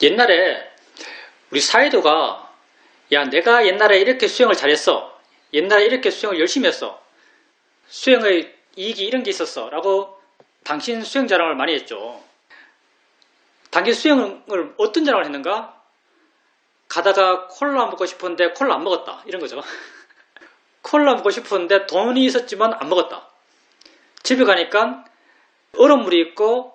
옛날에 우리 사이도가 야 내가 옛날에 이렇게 수영을 잘했어, 옛날에 이렇게 수영을 열심히 했어, 수영의 이익이 이런 게 있었어 라고 당신 수영 자랑을 많이 했죠. 당신 수영을 어떤 자랑을 했는가? 가다가 콜라 먹고 싶었는데 콜라 안 먹었다 이런 거죠. 콜라 먹고 싶었는데 돈이 있었지만 안 먹었다. 집에 가니까 얼음물이 있고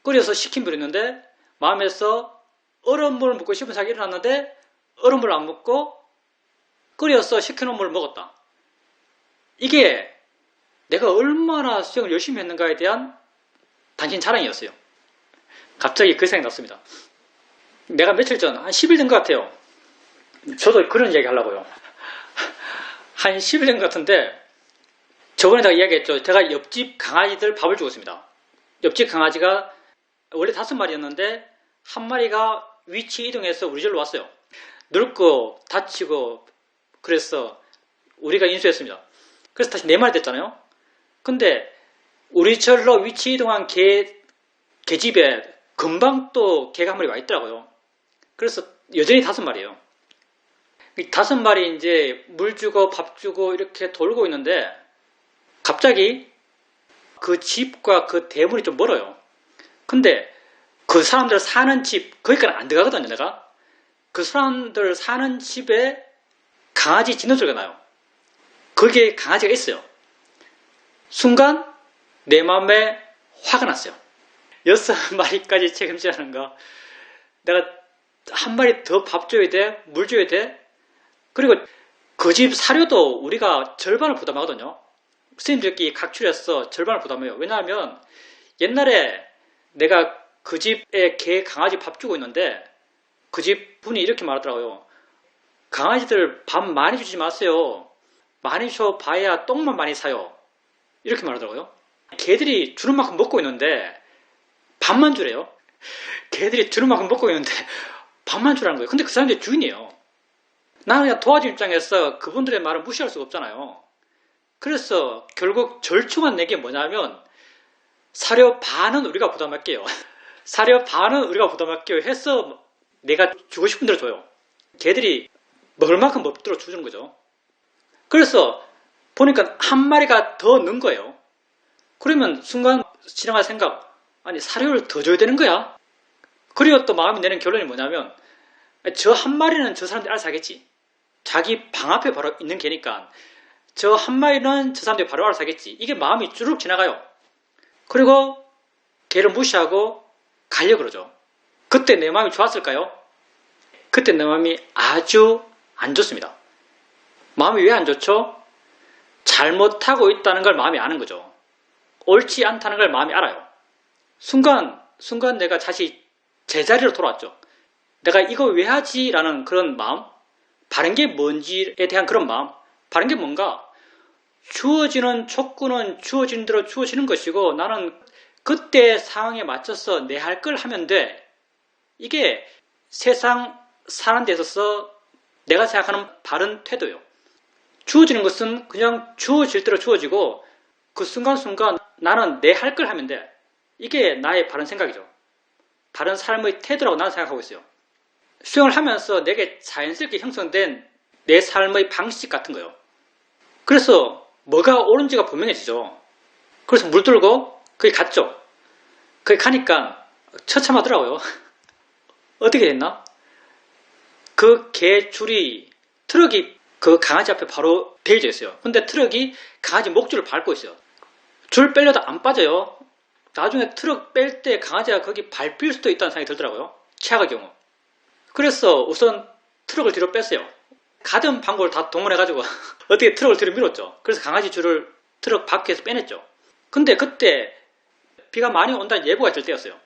끓여서 식힌 물이 있는데 마음에서 얼음물을 먹고 싶은 생각이 일어났는데 얼음물을 안 먹고 끓여서 식혀놓은 물을 먹었다. 이게 내가 얼마나 수영을 열심히 했는가에 대한 당신 자랑이었어요. 갑자기 그 생각이 났습니다. 내가 며칠 전, 한 10일 된 것 같아요. 저도 그런 이야기 하려고요. 한 10일 된 것 같은데, 저번에 제가 이야기했죠. 제가 옆집 강아지들 밥을 주고 있습니다. 옆집 강아지가 원래 5마리였는데, 한 마리가 위치 이동해서 우리 집로 왔어요. 늙고, 다치고, 그래서 우리가 인수했습니다. 그래서 다시 4마리 됐잖아요. 근데, 우리 절로 위치 이동한 개집에 금방 또 개가 한 마리 와 있더라고요. 그래서 여전히 5마리예요. 5마리 이제 물 주고 밥 주고 이렇게 돌고 있는데 갑자기 그 집과 그 대문이 좀 멀어요. 근데 그 사람들 사는 집 거기까지 안 들어가거든요. 내가 그 사람들 사는 집에 강아지 짖는 소리가 나요. 거기에 강아지가 있어요. 순간 내 마음에 화가 났어요. 6마리까지 책임지라는가? 내가 한 마리 더 밥 줘야 돼? 물 줘야 돼? 그리고 그 집 사료도 우리가 절반을 부담하거든요. 스님들끼리 각출해서 절반을 부담해요. 왜냐하면 옛날에 내가 그 집에 개 강아지 밥 주고 있는데 그 집 분이 이렇게 말하더라고요. 강아지들 밥 많이 주지 마세요. 많이 줘 봐야 똥만 많이 사요. 이렇게 말하더라고요. 개들이 주는 만큼 먹고 있는데 밥만 주래요. 개들이 주는 만큼 먹고 있는데 밥만 주라는 거예요. 근데 그 사람들이 주인이에요. 나는 그냥 도와준 입장에서 그분들의 말을 무시할 수가 없잖아요. 그래서 결국 절충한 내게 뭐냐면 사료 반은 우리가 부담할게요. 사료 반은 우리가 부담할게요 해서 내가 주고 싶은 대로 줘요. 개들이 먹을 만큼 먹도록 주는 거죠. 그래서 보니까 한 마리가 더 는 거예요. 그러면 순간 지나갈 생각, 아니 사료를 더 줘야 되는 거야? 그리고 또 마음이 내는 결론이 뭐냐면 저 한 마리는 저 사람들이 알아서 하겠지. 자기 방 앞에 바로 있는 개니까 저 한 마리는 저 사람들이 바로 알아서 하겠지. 이게 마음이 쭈르륵 지나가요. 그리고 개를 무시하고 가려고 그러죠. 그때 내 마음이 좋았을까요? 그때 내 마음이 아주 안 좋습니다. 마음이 왜 안 좋죠? 잘못하고 있다는 걸 마음이 아는 거죠. 옳지 않다는 걸 마음이 알아요. 순간 내가 다시 제자리로 돌아왔죠. 내가 이거 왜 하지? 라는 그런 마음, 바른 게 뭔지에 대한 그런 마음, 바른 게 뭔가? 주어지는 촉구는 주어진 대로 주어지는 것이고 나는 그때 상황에 맞춰서 내 할 걸 하면 돼. 이게 세상 사는 데 있어서 내가 생각하는 바른 태도예요. 주어지는 것은 그냥 주어질 대로 주어지고 그 순간순간 나는 내 할 걸 하면 돼. 이게 나의 바른 생각이죠. 바른 삶의 태도라고 나는 생각하고 있어요. 수영을 하면서 내게 자연스럽게 형성된 내 삶의 방식 같은 거예요. 그래서 뭐가 옳은지가 분명해지죠. 그래서 물 들고 거기 갔죠. 거기 가니까 처참하더라고요. 어떻게 됐나? 그 개 줄이 트럭이 그 강아지 앞에 바로 대여져 있어요. 근데 트럭이 강아지 목줄을 밟고 있어요. 줄 빼려도 안 빠져요. 나중에 트럭 뺄 때 강아지가 거기 밟힐 수도 있다는 생각이 들더라고요. 최악의 경우. 그래서 우선 트럭을 뒤로 뺐어요. 가던 방법을 다 동원해가지고 어떻게 트럭을 뒤로 밀었죠. 그래서 강아지 줄을 트럭 밖에서 빼냈죠. 근데 그때 비가 많이 온다는 예보가 있을 때였어요.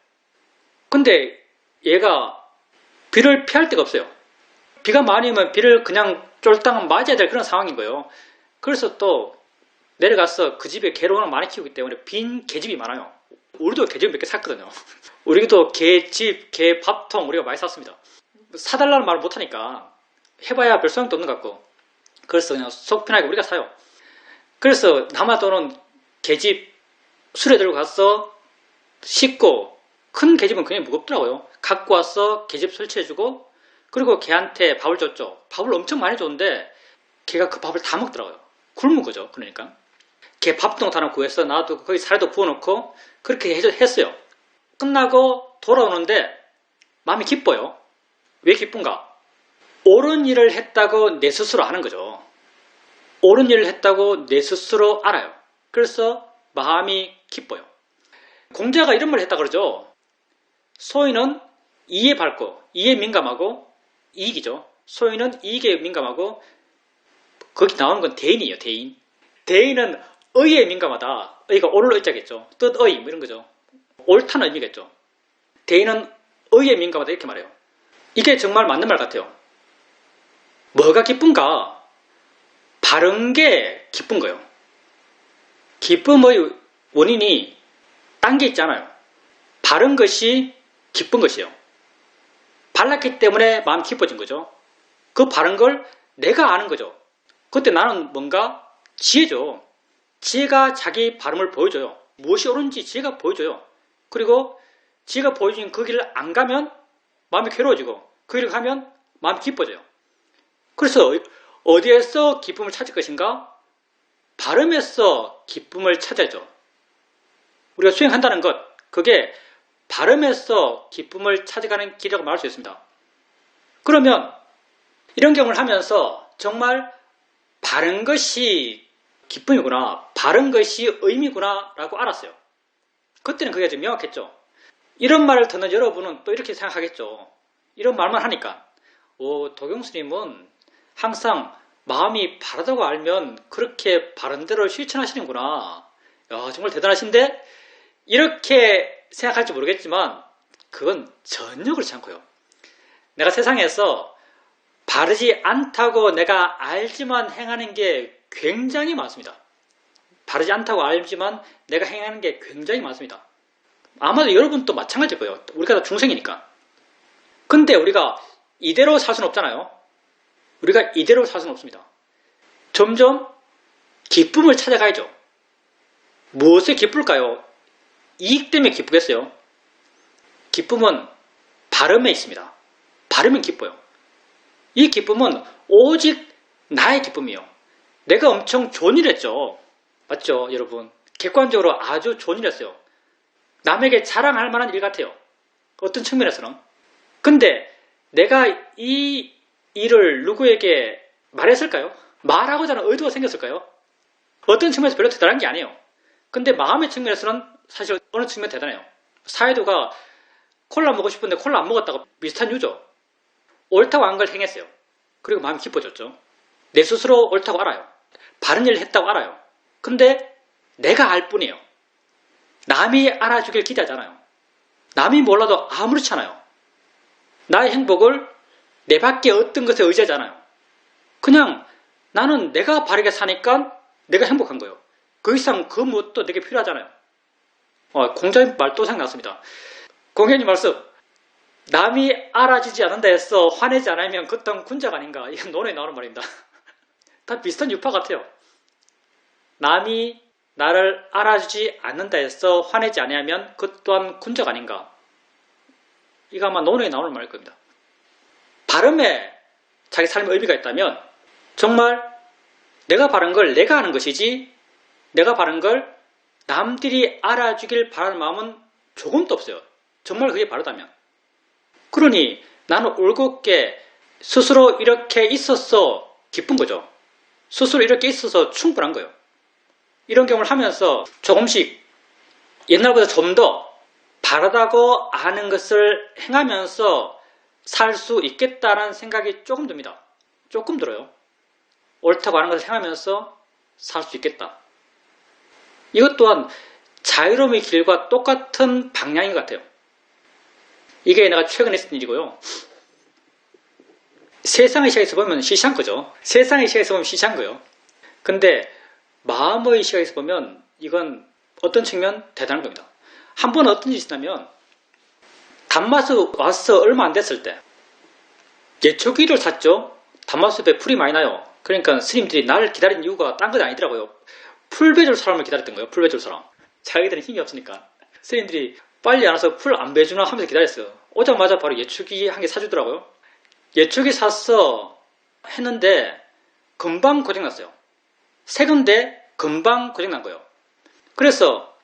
근데 얘가 비를 피할 데가 없어요. 비가 많이 오면 비를 그냥 쫄딱 맞아야 될 그런 상황인 거예요. 그래서 또 내려가서 그 집에 개를 워낙 많이 키우기 때문에 빈 개집이 많아요. 우리도 개집 몇 개 샀거든요. 우리도 개집, 개밥통 우리가 많이 샀습니다. 사달라는 말을 못하니까 해봐야 별 소용도 없는 것 같고 그래서 그냥 속 편하게 우리가 사요. 그래서 남아도는 개집 수레 들고 가서 씻고 큰 계집은 굉장히 무겁더라고요. 갖고 와서 계집 설치해주고 그리고 걔한테 밥을 줬죠. 밥을 엄청 많이 줬는데 걔가 그 밥을 다 먹더라고요. 굶은 거죠. 그러니까 걔 밥통 하나 구해서 나도 거기 살도 부어놓고 그렇게 했어요. 끝나고 돌아오는데 마음이 기뻐요. 왜 기쁜가? 옳은 일을 했다고 내 스스로 아는 거죠. 옳은 일을 했다고 내 스스로 알아요. 그래서 마음이 기뻐요. 공자가 이런 말을 했다 그러죠. 소인은 이에 밝고 이에 민감하고 이익이죠. 소인은 이익에 민감하고 거기 나오는 건 대인이에요. 대인. 대인은 의에 민감하다. 의가 옳을 의자겠죠. 뜻의 뭐 이런 거죠. 옳다는 의미겠죠. 대인은 의에 민감하다 이렇게 말해요. 이게 정말 맞는 말 같아요. 뭐가 기쁜가? 바른 게 기쁜 거예요. 기쁨의 원인이 딴 게 있잖아요. 바른 것이 기쁜 것이에요. 발랐기 때문에 마음이 기뻐진 거죠. 그 바른 걸 내가 아는 거죠. 그때 나는 뭔가 지혜죠. 지혜가 자기 발음을 보여줘요. 무엇이 옳은지 지혜가 보여줘요. 그리고 지혜가 보여준 그 길을 안 가면 마음이 괴로워지고 그 길을 가면 마음이 기뻐져요. 그래서 어디에서 기쁨을 찾을 것인가? 발음에서 기쁨을 찾아야죠. 우리가 수행한다는 것, 그게 발음에서 기쁨을 찾아가는 길이라고 말할 수 있습니다. 그러면 이런 경험을 하면서 정말 바른 것이 기쁨이구나, 바른 것이 의미구나 라고 알았어요. 그때는 그게 좀 명확했죠. 이런 말을 듣는 여러분은 또 이렇게 생각하겠죠. 이런 말만 하니까 도경스님은 항상 마음이 바르다고 알면 그렇게 바른 대로 실천하시는구나. 야, 정말 대단하신데? 이렇게 생각할지 모르겠지만 그건 전혀 그렇지 않고요. 내가 세상에서 바르지 않다고 내가 알지만 행하는 게 굉장히 많습니다. 바르지 않다고 알지만 내가 행하는 게 굉장히 많습니다. 아마도 여러분도 마찬가지일 거예요. 우리가 다 중생이니까. 근데 우리가 이대로 살 수는 없잖아요. 우리가 이대로 살 수는 없습니다. 점점 기쁨을 찾아가야죠. 무엇에 기쁠까요? 이익 때문에 기쁘겠어요? 기쁨은 발음에 있습니다. 발음은 기뻐요. 이 기쁨은 오직 나의 기쁨이에요. 내가 엄청 좋은 일 했죠. 맞죠, 여러분? 객관적으로 아주 좋은 일 했어요. 남에게 자랑할 만한 일 같아요. 어떤 측면에서는. 근데 내가 이 일을 누구에게 말했을까요? 말하고자 하는 의도가 생겼을까요? 어떤 측면에서 별로 대단한 게 아니에요. 근데 마음의 측면에서는 사실 어느 측면 대단해요. 사이도가 콜라 먹고 싶은데 콜라 안 먹었다가 비슷한 유죠. 옳다고 한 걸 행했어요. 그리고 마음이 기뻐졌죠. 내 스스로 옳다고 알아요. 바른 일을 했다고 알아요. 근데 내가 알 뿐이에요. 남이 알아주길 기대하잖아요. 남이 몰라도 아무렇지 않아요. 나의 행복을 내 밖에 어떤 것에 의지하잖아요. 그냥 나는 내가 바르게 사니까 내가 행복한 거예요. 그 이상 그 무엇도 내게 필요하잖아요. 공자님 말 또 생각났습니다. 공자님 말씀, 남이 알아주지 않는다 해서 화내지 않으면 그 또한 군자가 아닌가. 이건 논에 나오는 말입니다. 다 비슷한 유파 같아요. 남이 나를 알아주지 않는다 해서 화내지 않으면 그 또한 군자가 아닌가. 이거 아마 논에 나오는 말일 겁니다. 발음에 자기 삶의 의미가 있다면 정말 내가 바른 걸 내가 하는 것이지 내가 바른 걸 남들이 알아주길 바라는 마음은 조금도 없어요. 정말 그게 바르다면. 그러니 나는 올곧게 스스로 이렇게 있어서 기쁜 거죠. 스스로 이렇게 있어서 충분한 거예요. 이런 경험을 하면서 조금씩 옛날보다 좀 더 바르다고 아는 것을 행하면서 살 수 있겠다는 생각이 조금 듭니다. 조금 들어요. 옳다고 하는 것을 행하면서 살 수 있겠다. 이것 또한 자유로움의 길과 똑같은 방향인 것 같아요. 이게 내가 최근에 했던 일이고요. 세상의 시각에서 보면 시시한 거죠. 세상의 시각에서 보면 시시한 거예요. 근데 마음의 시각에서 보면 이건 어떤 측면 대단한 겁니다. 한 번 어떤 일이 있었냐면 단마스 와서 얼마 안 됐을 때 예초기를 샀죠. 단마스에 풀이 많이 나요. 그러니까 스님들이 나를 기다린 이유가 딴 건 아니더라고요. 풀 베줄 사람을 기다렸던 거예요. 풀 베줄 사람. 자기들은 힘이 없으니까. 스님들이 빨리 안 와서 풀 안 배주나 하면서 기다렸어요. 오자마자 바로 예초기 한 개 사주더라고요. 예초기 샀어 했는데 금방 고장났어요. 새 건데 금방 고장난 거예요. 그래서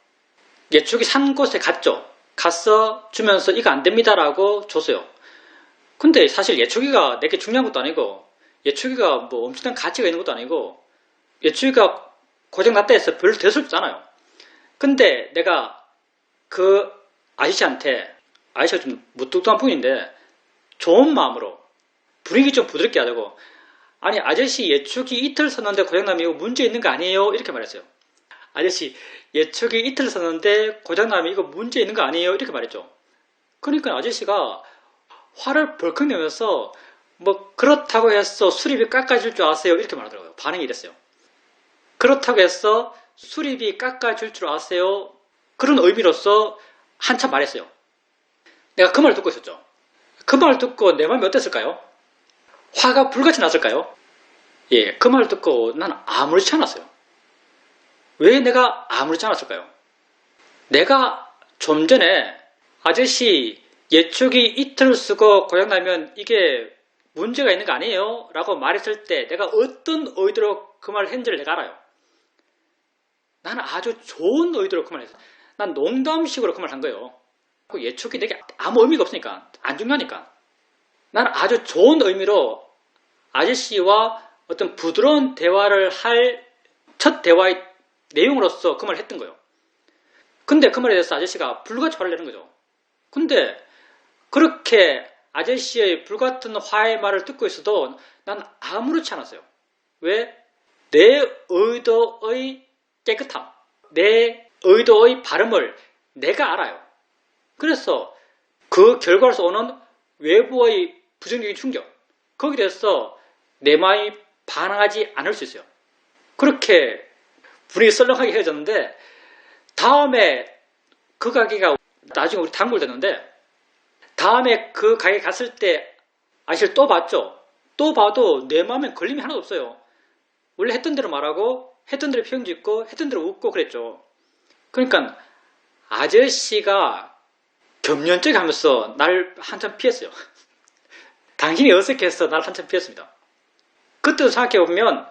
예초기 산 곳에 갔죠. 가서 주면서 이거 안 됩니다라고 줬어요. 근데 사실 예초기가 내게 중요한 것도 아니고 예초기가 뭐 엄청난 가치가 있는 것도 아니고 예초기가 고장났다 해서 별로 대수롭잖아요. 근데 내가 그 아저씨한테, 아저씨가 좀 무뚝뚝한 분인데 좋은 마음으로 분위기 좀 부드럽게 하자고, 아니 아저씨 예초기 이틀 썼는데 고장나면 이거 문제 있는 거 아니에요? 이렇게 말했어요. 아저씨 예초기 이틀 썼는데 고장나면 이거 문제 있는 거 아니에요? 이렇게 말했죠. 그러니까 아저씨가 화를 벌컥 내면서 뭐 그렇다고 해서 수리비 깎아줄 줄 아세요? 이렇게 말하더라고요. 반응이 이랬어요. 그렇다고 해서 수리비 깎아줄 줄 아세요? 그런 의미로서 한참 말했어요. 내가 그 말을 듣고 있었죠. 그 말을 듣고 내 마음이 어땠을까요? 화가 불같이 났을까요? 예, 그 말을 듣고 나는 아무렇지 않았어요. 왜 내가 아무렇지 않았을까요? 내가 좀 전에 아저씨 예초기 이틀 쓰고 고장나면 이게 문제가 있는 거 아니에요? 라고 말했을 때 내가 어떤 의도로 그 말을 했는지를 내가 알아요. 나는 아주 좋은 의도로 그 말을 했어요. 난 농담식으로 그 말을 한 거예요. 예초기 내게 아무 의미가 없으니까, 안 중요하니까. 나는 아주 좋은 의미로 아저씨와 어떤 부드러운 대화를 할 첫 대화의 내용으로서 그 말을 했던 거예요. 근데 그 말에 대해서 아저씨가 불같이 화를 내는 거죠. 근데 그렇게 아저씨의 불같은 화의 말을 듣고 있어도 난 아무렇지 않았어요. 왜? 내 의도의 깨끗함, 내 의도의 발음을 내가 알아요. 그래서 그 결과로서 오는 외부의 부정적인 충격, 거기에 대해서 내 마음이 반항하지 않을 수 있어요. 그렇게 분위기 썰렁하게 헤어졌는데 다음에 그 가게가 나중에 우리 단골 됐는데 다음에 그 가게 갔을 때 아저씨를 또 봤죠. 또 봐도 내 마음에 걸림이 하나도 없어요. 원래 했던 대로 말하고 했던 대로 표정 짓고 했던 대로 웃고 그랬죠. 그러니까 아저씨가 겸연쩍게 하면서 날 한참 피했어요. 당신이 어색해서 날 한참 피했습니다. 그때도 생각해보면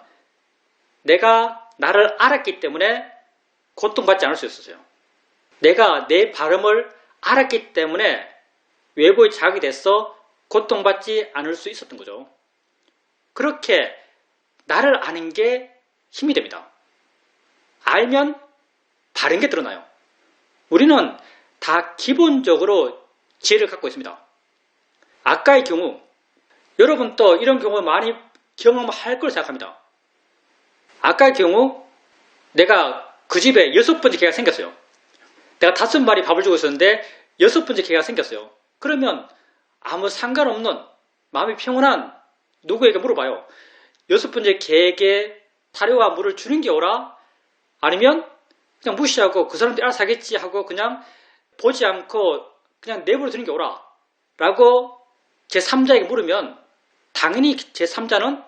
내가 나를 알았기 때문에 고통받지 않을 수 있었어요. 내가 내 발음을 알았기 때문에 외부의 자극이 돼서 고통받지 않을 수 있었던 거죠. 그렇게 나를 아는 게 힘이 됩니다. 알면 바른 게 드러나요. 우리는 다 기본적으로 지혜를 갖고 있습니다. 아까의 경우, 여러분도 이런 경우 많이 경험할 걸 생각합니다. 아까의 경우, 내가 그 집에 6번째 개가 생겼어요. 내가 5마리 밥을 주고 있었는데 6번째 개가 생겼어요. 그러면 아무 상관없는 마음이 평온한 누구에게 물어봐요. 6번째 개에게 사료와 물을 주는 게 옳아? 아니면 그냥 무시하고 그 사람들이 알아서 하겠지 하고 그냥 보지 않고 그냥 내버려 두는 게 옳아? 라고 제3자에게 물으면 당연히 제3자는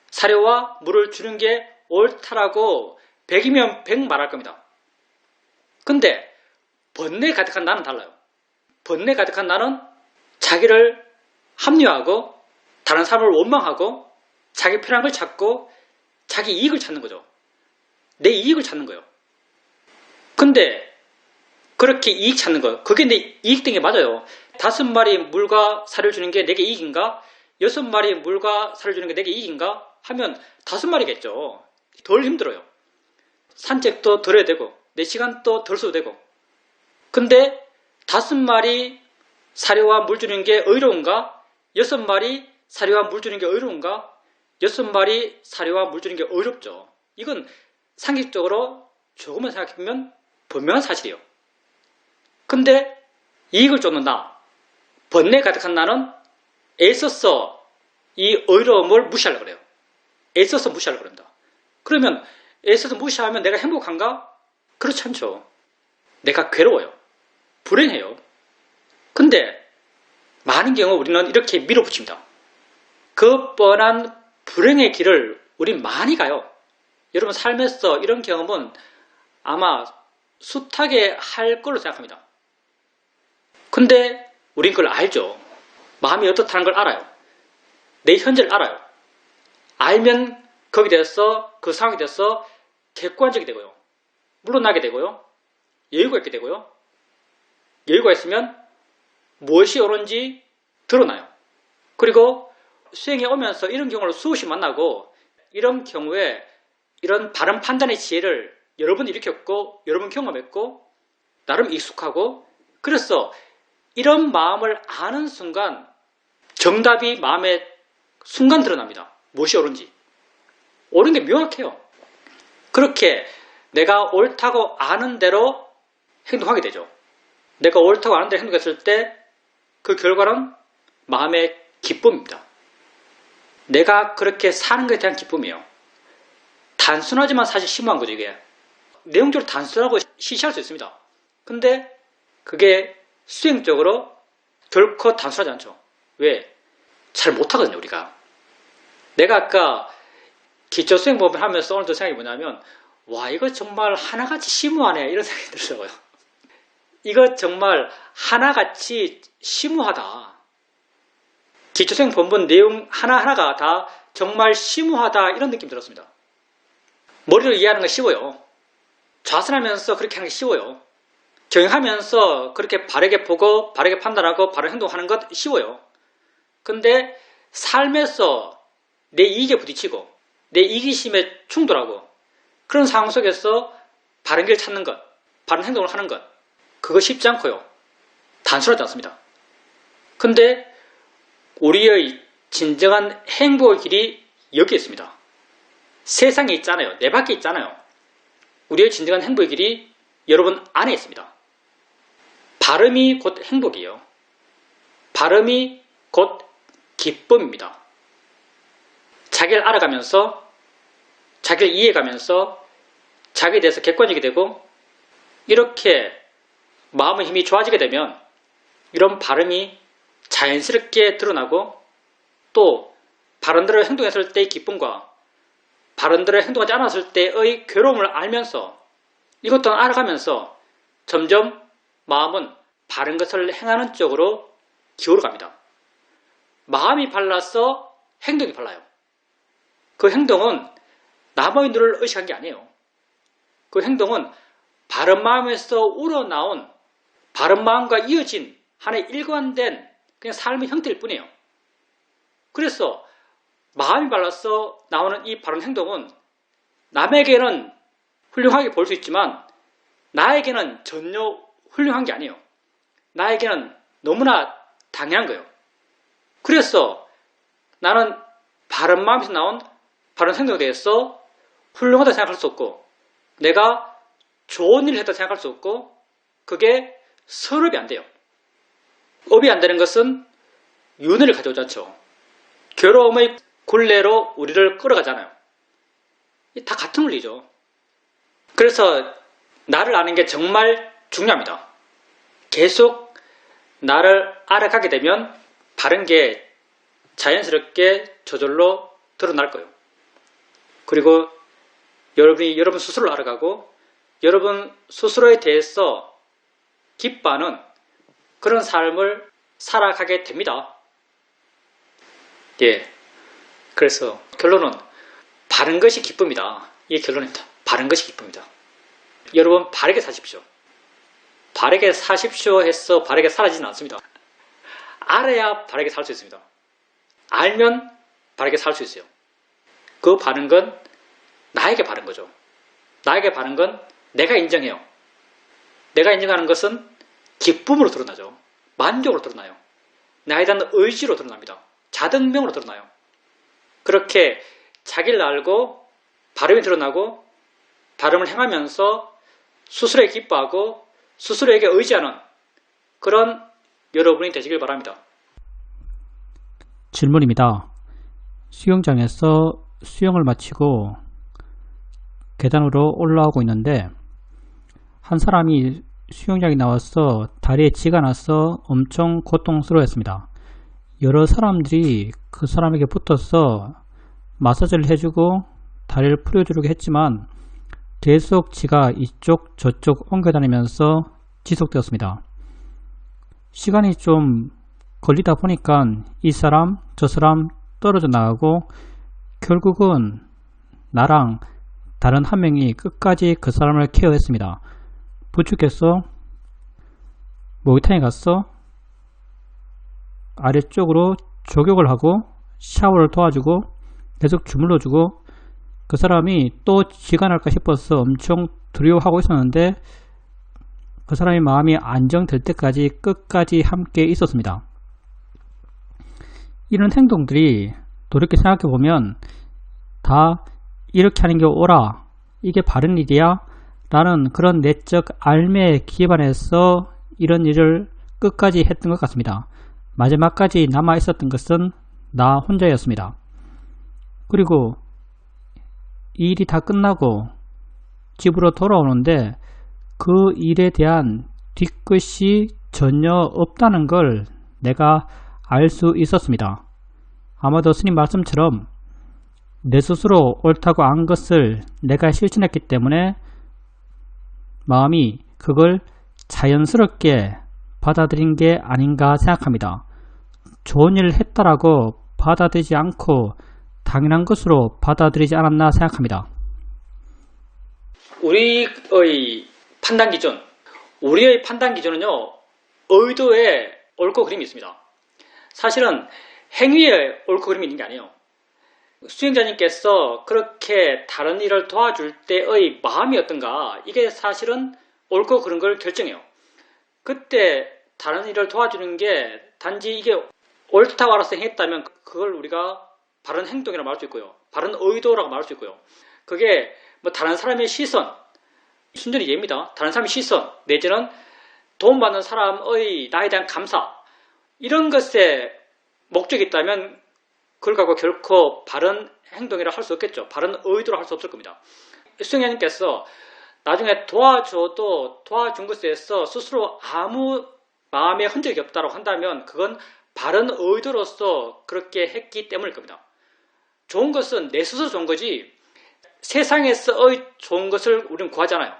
사료와 물을 주는 게 옳다라고 100이면 100 말할 겁니다. 근데 번뇌 가득한 나는 달라요. 번뇌 가득한 나는 자기를 합리화하고 다른 사람을 원망하고 자기 편한 걸 찾고 자기 이익을 찾는 거죠. 내 이익을 찾는 거예요. 근데 그렇게 이익 찾는 거예요. 그게 내 이익 된 게 맞아요. 5마리 물과 사료를 주는 게 내게 이익인가? 6마리 물과 사료를 주는 게 내게 이익인가? 하면 5마리겠죠. 덜 힘들어요. 산책도 덜 해야 되고 내 시간도 덜 써도 되고. 근데 5마리 사료와 물 주는 게 의로운가? 6마리 사료와 물 주는 게 의로운가? 6마리 사료와 물 주는 게 어렵죠. 이건 상식적으로 조금만 생각해보면 분명한 사실이에요. 근데 이익을 쫓는 나, 번뇌 가득한 나는 애써서 이 어려움을 무시하려고 그래요. 애써서 무시하려고 그럽니다. 그러면 애써서 무시하면 내가 행복한가? 그렇지 않죠. 내가 괴로워요. 불행해요. 근데 많은 경우 우리는 이렇게 밀어붙입니다. 그 뻔한 불행의 길을 우리 많이 가요. 여러분 삶에서 이런 경험은 아마 숱하게 할 걸로 생각합니다. 근데 우린 그걸 알죠. 마음이 어떻다는 걸 알아요. 내 현재를 알아요. 알면 거기에 대해서 그 상황에 대해서 객관적이 되고요. 물러나게 되고요. 여유가 있게 되고요. 여유가 있으면 무엇이 옳은지 드러나요. 그리고 수행에 오면서 이런 경우를 수없이 만나고 이런 경우에 이런 바른 판단의 지혜를 여러 번 일으켰고 여러 번 경험했고 나름 익숙하고 그래서 이런 마음을 아는 순간 정답이 마음에 순간 드러납니다. 무엇이 옳은지. 옳은 게 명확해요. 그렇게 내가 옳다고 아는 대로 행동하게 되죠. 내가 옳다고 아는 대로 행동했을 때 그 결과는 마음의 기쁨입니다. 내가 그렇게 사는 것에 대한 기쁨이에요. 단순하지만 사실 심오한 거죠, 이게. 내용적으로 단순하고 시시할 수 있습니다. 근데 그게 수행적으로 결코 단순하지 않죠. 왜? 잘 못하거든요, 우리가. 내가 아까 기초수행법을 하면서 오늘도 생각이 뭐냐면 와, 이거 정말 하나같이 심오하네 이런 생각이 들더라고요. 이거 정말 하나같이 심오하다. 기초수행 본문 내용 하나하나가 다 정말 심오하다 이런 느낌이 들었습니다. 머리로 이해하는 건 쉬워요. 좌선하면서 그렇게 하는 게 쉬워요. 경영하면서 그렇게 바르게 보고 바르게 판단하고 바르게 행동하는 것 쉬워요. 근데 삶에서 내 이익에 부딪히고 내 이기심에 충돌하고 그런 상황 속에서 바른 길 찾는 것, 바른 행동을 하는 것 그거 쉽지 않고요. 단순하지 않습니다. 근데 우리의 진정한 행복의 길이 여기 있습니다. 세상에 있잖아요. 내 밖에 있잖아요. 우리의 진정한 행복의 길이 여러분 안에 있습니다. 발음이 곧 행복이에요. 발음이 곧 기쁨입니다. 자기를 알아가면서 자기를 이해가면서 자기에 대해서 객관적이 되고 이렇게 마음의 힘이 좋아지게 되면 이런 발음이 자연스럽게 드러나고 또 바른대로 행동했을 때의 기쁨과 바른대로 행동하지 않았을 때의 괴로움을 알면서 이것도 알아가면서 점점 마음은 바른 것을 행하는 쪽으로 기울어갑니다. 마음이 발라서 행동이 발라요. 그 행동은 남의 눈을 의식한 게 아니에요. 그 행동은 바른 마음에서 우러나온 바른 마음과 이어진 하나의 일관된 그냥 삶의 형태일 뿐이에요. 그래서 마음이 발라서 나오는 이 바른 행동은 남에게는 훌륭하게 보일 수 있지만 나에게는 전혀 훌륭한 게 아니에요. 나에게는 너무나 당연한 거예요. 그래서 나는 바른 마음에서 나온 바른 행동에 대해서 훌륭하다 생각할 수 없고 내가 좋은 일을 했다 생각할 수 없고 그게 설업이 안 돼요. 업이 안 되는 것은 윤회를 가져오지 않죠. 괴로움의 굴레로 우리를 끌어가잖아요. 다 같은 원리죠. 그래서 나를 아는 게 정말 중요합니다. 계속 나를 알아가게 되면 바른 게 자연스럽게 저절로 드러날 거예요. 그리고 여러분이 여러분 스스로를 알아가고 여러분 스스로에 대해서 기뻐하는 그런 삶을 살아가게 됩니다. 예. 그래서 결론은 바른 것이 기쁨이다. 이게 결론입니다. 바른 것이 기쁨이다. 여러분 바르게 사십시오. 바르게 사십시오 해서 바르게 살아지는 않습니다. 알아야 바르게 살 수 있습니다. 알면 바르게 살 수 있어요. 그 바른 건 나에게 바른 거죠. 나에게 바른 건 내가 인정해요. 내가 인정하는 것은 기쁨으로 드러나죠. 만족으로 드러나요. 나에 대한 의지로 드러납니다. 자등명으로 드러나요. 그렇게 자기를 알고 발음이 드러나고 발음을 행하면서 스스로에게 기뻐하고 스스로에게 의지하는 그런 여러분이 되시길 바랍니다. 질문입니다. 수영장에서 수영을 마치고 계단으로 올라오고 있는데 한 사람이 수영장에 나와서 다리에 쥐가 나서 엄청 고통스러워했습니다. 여러 사람들이 그 사람에게 붙어서 마사지를 해주고 다리를 풀어주려고 했지만 계속 쥐가 이쪽 저쪽 옮겨다니면서 지속되었습니다. 시간이 좀 걸리다 보니까 이 사람 저 사람 떨어져 나가고 결국은 나랑 다른 한 명이 끝까지 그 사람을 케어했습니다. 부축했어, 목욕탕에 갔어, 아래쪽으로 조격을 하고 샤워를 도와주고 계속 주물러주고, 그 사람이 또 쥐가 날까 싶어서 엄청 두려워하고 있었는데 그 사람의 마음이 안정될 때까지 끝까지 함께 있었습니다. 이런 행동들이 돌이켜 생각해보면 다 이렇게 하는 게 옳아, 이게 바른 일이야 라는 그런 내적 알매에 기반해서 이런 일을 끝까지 했던 것 같습니다. 마지막까지 남아 있었던 것은 나 혼자였습니다. 그리고 이 일이 다 끝나고 집으로 돌아오는데 그 일에 대한 뒤끝이 전혀 없다는 걸 내가 알 수 있었습니다. 아마도 스님 말씀처럼 내 스스로 옳다고 안 것을 내가 실천했기 때문에 마음이 그걸 자연스럽게 받아들인 게 아닌가 생각합니다. 좋은 일을 했다라고 받아들이지 않고 당연한 것으로 받아들이지 않았나 생각합니다. 우리의 판단 기준, 우리의 판단 기준은요, 의도에 옳고 그름이 있습니다. 사실은 행위에 옳고 그름이 있는 게 아니에요. 수행자님께서 그렇게 다른 일을 도와줄 때의 마음이 어떤가, 이게 사실은 옳고 그른 걸 결정해요. 그때 다른 일을 도와주는 게 단지 이게 옳다고 알아서 행했다면 그걸 우리가 바른 행동이라고 말할 수 있고요. 바른 의도라고 말할 수 있고요. 그게 뭐 다른 사람의 시선, 순전히 예입니다. 다른 사람의 시선, 내지는 도움받는 사람의 나에 대한 감사, 이런 것에 목적이 있다면 그걸 갖고 결코 바른 행동이라 할 수 없겠죠. 바른 의도로 할 수 없을 겁니다. 수행자님께서 나중에 도와줘도 도와준 것에 대해서 스스로 아무 마음의 흔적이 없다고 한다면 그건 바른 의도로서 그렇게 했기 때문일 겁니다. 좋은 것은 내 스스로 좋은 거지 세상에서의 좋은 것을 우리는 구하잖아요.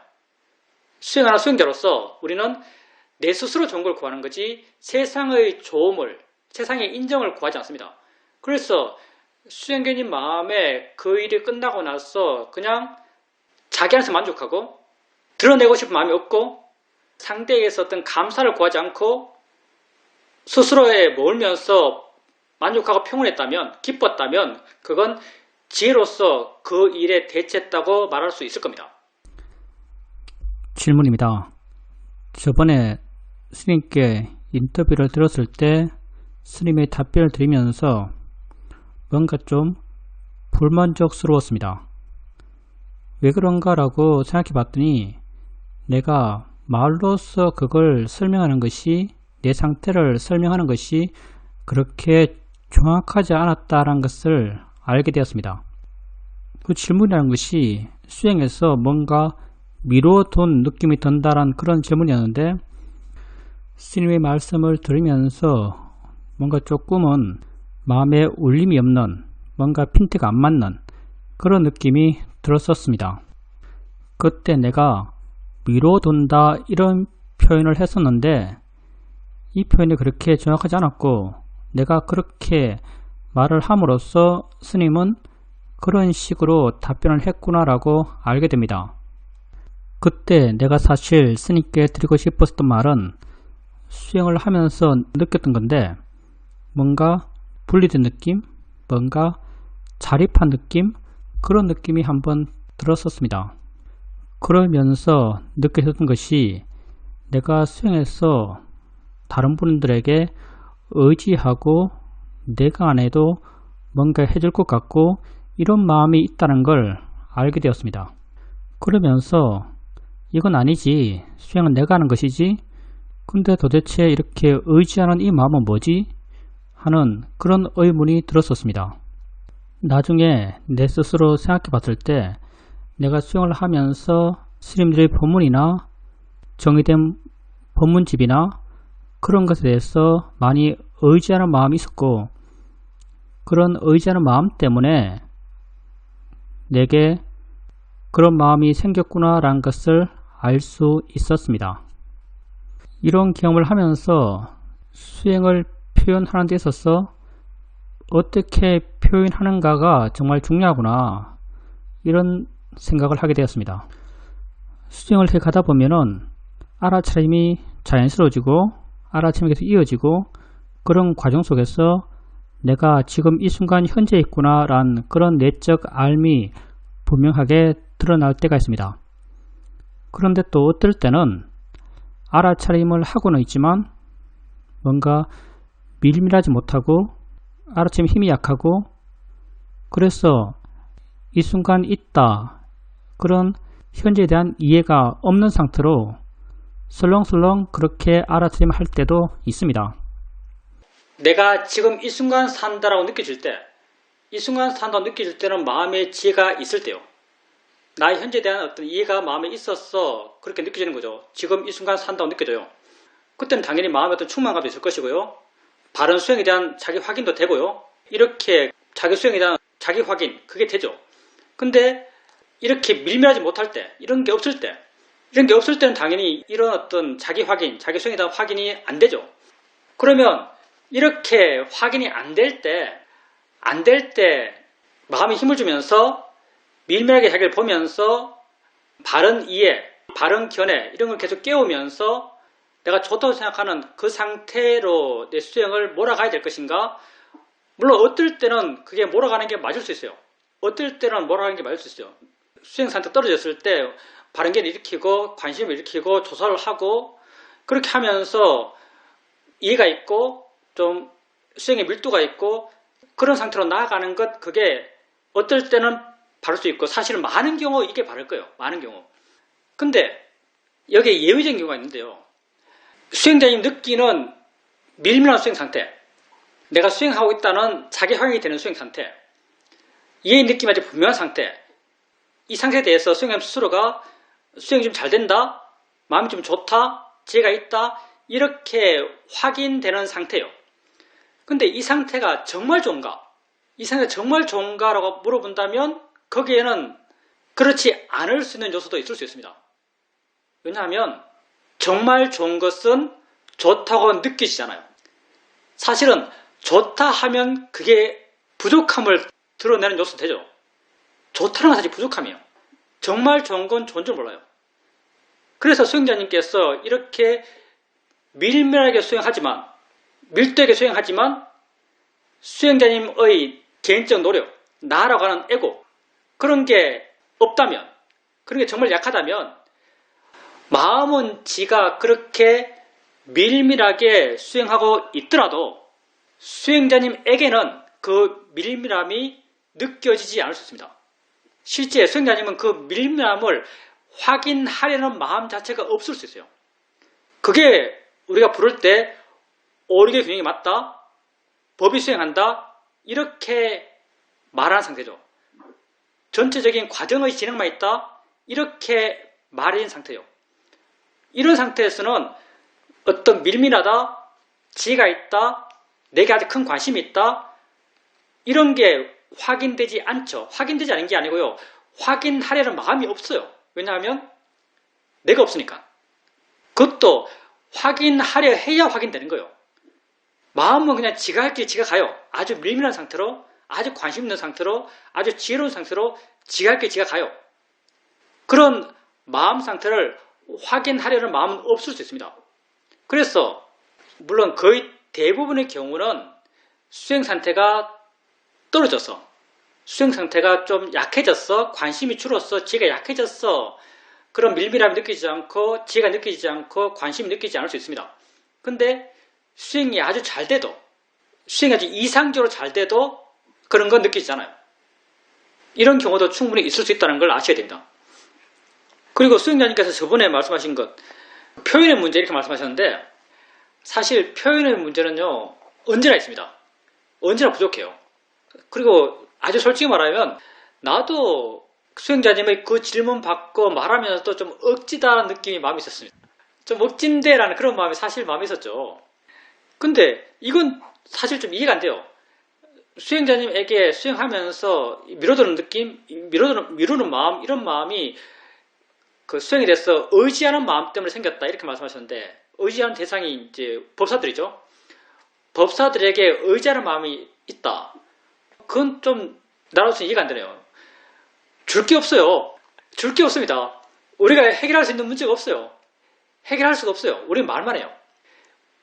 수행하는 수행자로서 우리는 내 스스로 좋은 걸 구하는 거지 세상의 좋음을, 세상의 인정을 구하지 않습니다. 그래서 수행자님 마음에 그 일이 끝나고 나서 그냥 자기 안에서 만족하고 드러내고 싶은 마음이 없고 상대에게서 어떤 감사를 구하지 않고 스스로에 몰면서 만족하고 평온했다면, 기뻤다면 그건 지혜로서 그 일에 대처했다고 말할 수 있을 겁니다. 질문입니다. 저번에 스님께 인터뷰를 들었을 때 스님의 답변을 들으면서 뭔가 좀 불만족스러웠습니다. 왜 그런가라고 생각해 봤더니 내가 말로써 그걸 설명하는 것이, 내 상태를 설명하는 것이 그렇게 정확하지 않았다는 것을 알게 되었습니다. 그 질문이라는 것이 수행에서 뭔가 미뤄둔 느낌이 든다는 그런 질문이었는데 스님의 말씀을 들으면서 뭔가 조금은 마음에 울림이 없는, 뭔가 핀트가 안 맞는 그런 느낌이 들었었습니다. 그때 내가 미뤄둔다 이런 표현을 했었는데 이 표현이 그렇게 정확하지 않았고 내가 그렇게 말을 함으로써 스님은 그런 식으로 답변을 했구나라고 알게 됩니다. 그때 내가 사실 스님께 드리고 싶었던 말은 수행을 하면서 느꼈던 건데 뭔가 분리된 느낌, 뭔가 자립한 느낌, 그런 느낌이 한번 들었었습니다. 그러면서 느껴졌던 것이 내가 수행해서 다른 분들에게 의지하고 내가 안 해도 뭔가 해줄 것 같고 이런 마음이 있다는 걸 알게 되었습니다. 그러면서 이건 아니지, 수행은 내가 하는 것이지, 근데 도대체 이렇게 의지하는 이 마음은 뭐지? 하는 그런 의문이 들었었습니다. 나중에 내 스스로 생각해 봤을 때 내가 수행을 하면서 스님들의 법문이나 정의된 법문집이나 그런 것에 대해서 많이 의지하는 마음이 있었고 그런 의지하는 마음 때문에 내게 그런 마음이 생겼구나 라는 것을 알 수 있었습니다. 이런 경험을 하면서 수행을 표현하는 데 있어서 어떻게 표현하는가가 정말 중요하구나, 이런 생각을 하게 되었습니다. 수행을 해 가다 보면은 알아차림이 자연스러워지고 알아차림이 계속 이어지고, 그런 과정 속에서 내가 지금 이 순간 현재 있구나 라는 그런 내적 알미 분명하게 드러날 때가 있습니다. 그런데 또 어떨 때는 알아차림을 하고는 있지만 뭔가 밀밀하지 못하고 알아차림 힘이 약하고, 그래서 이 순간 있다, 그런 현재에 대한 이해가 없는 상태로 설렁설렁 그렇게 알아차림 할 때도 있습니다. 내가 지금 이 순간 산다라고 느껴질 때, 이 순간 산다고 느껴질 때는 마음의 지혜가 있을 때요. 나의 현재에 대한 어떤 이해가 마음에 있어서 그렇게 느껴지는 거죠. 지금 이 순간 산다고 느껴져요. 그때는 당연히 마음에 어떤 충만감도 있을 것이고요. 바른 수행에 대한 자기 확인도 되고요. 이렇게 자기 수행에 대한 자기 확인, 그게 되죠. 근데 이렇게 밀밀하지 못할 때, 이런 게 없을 때는 당연히 이런 어떤 자기 확인, 자기 수행에 대한 확인이 안 되죠. 그러면 이렇게 확인이 안 될 때 마음에 힘을 주면서 밀밀하게 자기를 보면서 바른 이해, 바른 견해 이런 걸 계속 깨우면서 내가 좋다고 생각하는 그 상태로 내 수행을 몰아가야 될 것인가? 물론 어떨 때는 그게 몰아가는 게 맞을 수 있어요. 어떨 때는 몰아가는 게 맞을 수 있어요. 수행 상태 떨어졌을 때 바른 견해를 일으키고 관심을 일으키고 조사를 하고 그렇게 하면서 이해가 있고 좀 수행의 밀도가 있고 그런 상태로 나아가는 것, 그게 어떨 때는 바를 수 있고 사실은 많은 경우 이게 바를 거예요. 많은 경우. 근데 여기에 예외적인 경우가 있는데요. 수행자님 느끼는 밀밀한 수행 상태, 내가 수행하고 있다는 자기 확인이 되는 수행 상태, 이해의 느낌이 아주 분명한 상태, 이 상태에 대해서 수행자님 스스로가 수행이 좀 잘 된다, 마음이 좀 좋다, 지혜가 있다, 이렇게 확인되는 상태예요. 근데 이 상태가 정말 좋은가? 이 상태가 정말 좋은가라고 물어본다면 거기에는 그렇지 않을 수 있는 요소도 있을 수 있습니다. 왜냐하면 정말 좋은 것은 좋다고 느끼시잖아요. 사실은 좋다 하면 그게 부족함을 드러내는 요소 되죠. 좋다는 건 사실 부족함이에요. 정말 좋은 건 좋은 줄 몰라요. 그래서 수행자님께서 이렇게 밀밀하게 수행하지만, 밀도하게 수행하지만 수행자님의 개인적 노력, 나라고 하는 에고, 그런 게 없다면, 그런 게 정말 약하다면 마음은 지가 그렇게 밀밀하게 수행하고 있더라도 수행자님에게는 그 밀밀함이 느껴지지 않을 수 있습니다. 실제 수행자님은 그 밀밀함을 확인하려는 마음 자체가 없을 수 있어요. 그게 우리가 부를 때 오르게 균형이 맞다, 법이 수행한다, 이렇게 말하는 상태죠. 전체적인 과정의 진행만 있다, 이렇게 말인 상태요. 이런 상태에서는 어떤 밀밀하다, 지혜가 있다, 내게 아주 큰 관심이 있다, 이런 게 확인되지 않죠. 확인되지 않은 게 아니고요. 확인하려는 마음이 없어요. 왜냐하면 내가 없으니까. 그것도 확인하려 해야 확인되는 거예요. 마음은 그냥 지가 할 길 지가 가요. 아주 밀밀한 상태로, 아주 관심 있는 상태로, 아주 지혜로운 상태로 지가 할 길 지가 가요. 그런 마음 상태를 확인하려는 마음은 없을 수 있습니다. 그래서 물론 거의 대부분의 경우는 수행 상태가 떨어져서, 수행 상태가 좀 약해졌어, 관심이 줄었어, 지혜가 약해졌어, 그런 밀밀함이 느끼지 않고 지혜가 느끼지 않고 관심이 느끼지 않을 수 있습니다. 근데 수행이 아주 잘 돼도, 수행이 아주 이상적으로 잘 돼도 그런 건 느끼지 않아요. 이런 경우도 충분히 있을 수 있다는 걸 아셔야 됩니다. 그리고 수행자님께서 저번에 말씀하신 것, 표현의 문제 이렇게 말씀하셨는데, 사실 표현의 문제는요, 언제나 있습니다. 언제나 부족해요. 그리고 아주 솔직히 말하면 나도 수행자님의 그 질문 받고 말하면서도 좀 억지다라는 느낌이 마음에 있었습니다. 좀 억진데라는 그런 마음이 사실 마음에 있었죠. 근데 이건 사실 좀 이해가 안 돼요. 수행자님에게 수행하면서 미뤄두는 느낌, 미루는 마음, 이런 마음이 그 수행에 대해서 의지하는 마음 때문에 생겼다, 이렇게 말씀하셨는데, 의지하는 대상이 이제 법사들이죠. 법사들에게 의지하는 마음이 있다. 그건 좀 나로서 이해가 안 되네요. 줄 게 없어요. 줄 게 없습니다. 우리가 해결할 수 있는 문제가 없어요. 해결할 수가 없어요. 우리는 말만 해요.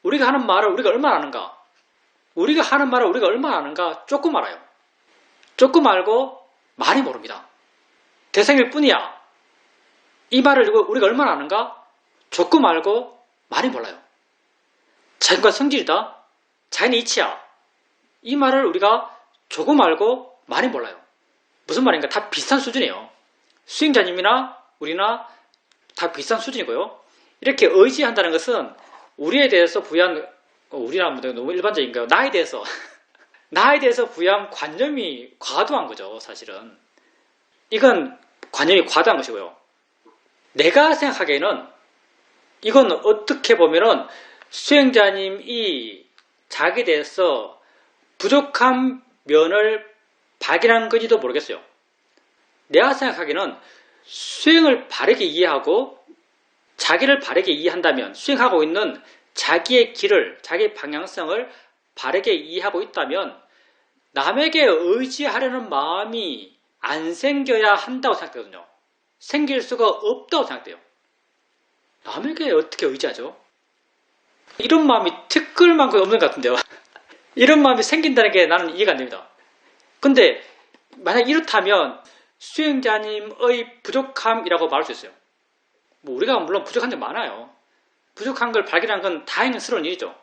우리가 하는 말을 우리가 얼마나 아는가? 우리가 하는 말을 우리가 얼마나 아는가? 조금 알아요. 조금 알고 많이 모릅니다. 대생일 뿐이야. 이 말을 우리가 얼마나 아는가? 조금 알고 많이 몰라요. 자기가 성질이다. 자기는 이치야. 이 말을 우리가 조금 알고 많이 몰라요. 무슨 말인가? 다 비슷한 수준이에요. 수행자님이나 우리나 다 비슷한 수준이고요. 이렇게 의지한다는 것은 우리에 대해서 부여한, 우리나 너무 일반적인가요? 나에 대해서 부여한 관념이 과도한 거죠, 사실은. 이건 관념이 과도한 것이고요. 내가 생각하기에는 이건 어떻게 보면은 수행자님이 자기에 대해서 부족한 면을 발견한 건지도 모르겠어요. 내가 생각하기에는 수행을 바르게 이해하고 자기를 바르게 이해한다면, 수행하고 있는 자기의 길을, 자기의 방향성을 바르게 이해하고 있다면 남에게 의지하려는 마음이 안 생겨야 한다고 생각되거든요. 생길 수가 없다고 생각돼요. 남에게 어떻게 의지하죠? 이런 마음이 티끌만큼 없는 것 같은데요. 이런 마음이 생긴다는 게 나는 이해가 안 됩니다. 근데 만약 이렇다면 수행자님의 부족함이라고 말할 수 있어요. 뭐 우리가 물론 부족한 게 많아요. 부족한 걸 발견한 건 다행스러운 일이죠.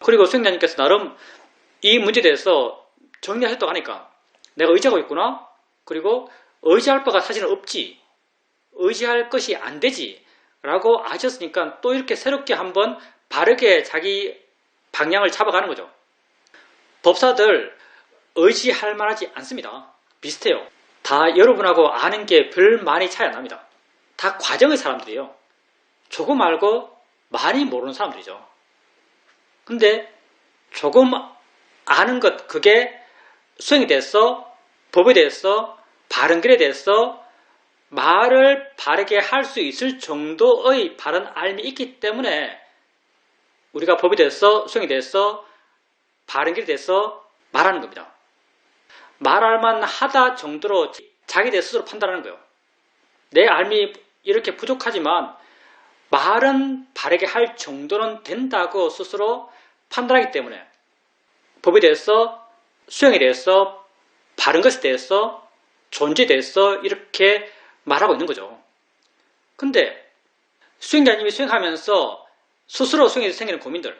그리고 수행자님께서 나름 이 문제에 대해서 정리하셨다고 하니까 내가 의지하고 있구나. 그리고 의지할 바가 사실은 없지. 의지할 것이 안 되지. 라고 아셨으니까 또 이렇게 새롭게 한번 바르게 자기 방향을 잡아가는 거죠. 법사들 의지할 만하지 않습니다. 비슷해요. 다 여러분하고 아는 게 별 많이 차이 안 납니다. 다 과정의 사람들이에요. 조금 알고 많이 모르는 사람들이죠. 근데 조금 아는 것, 그게 수행에 대해서, 법에 대해서, 바른 길에 대해서 말을 바르게 할 수 있을 정도의 바른 알미 있기 때문에 우리가 법에 대해서, 수행에 대해서, 바른 길에 대해서 말하는 겁니다. 말할 만하다 정도로 자기에 대해 스스로 판단하는 거예요. 내 알미 이렇게 부족하지만 말은 바르게 할 정도는 된다고 스스로 판단하기 때문에 법에 대해서, 수행에 대해서, 바른 것에 대해서, 존재에 대해서 이렇게 말하고 있는 거죠. 근데 수행자님이 수행하면서 스스로 수행에서 생기는 고민들,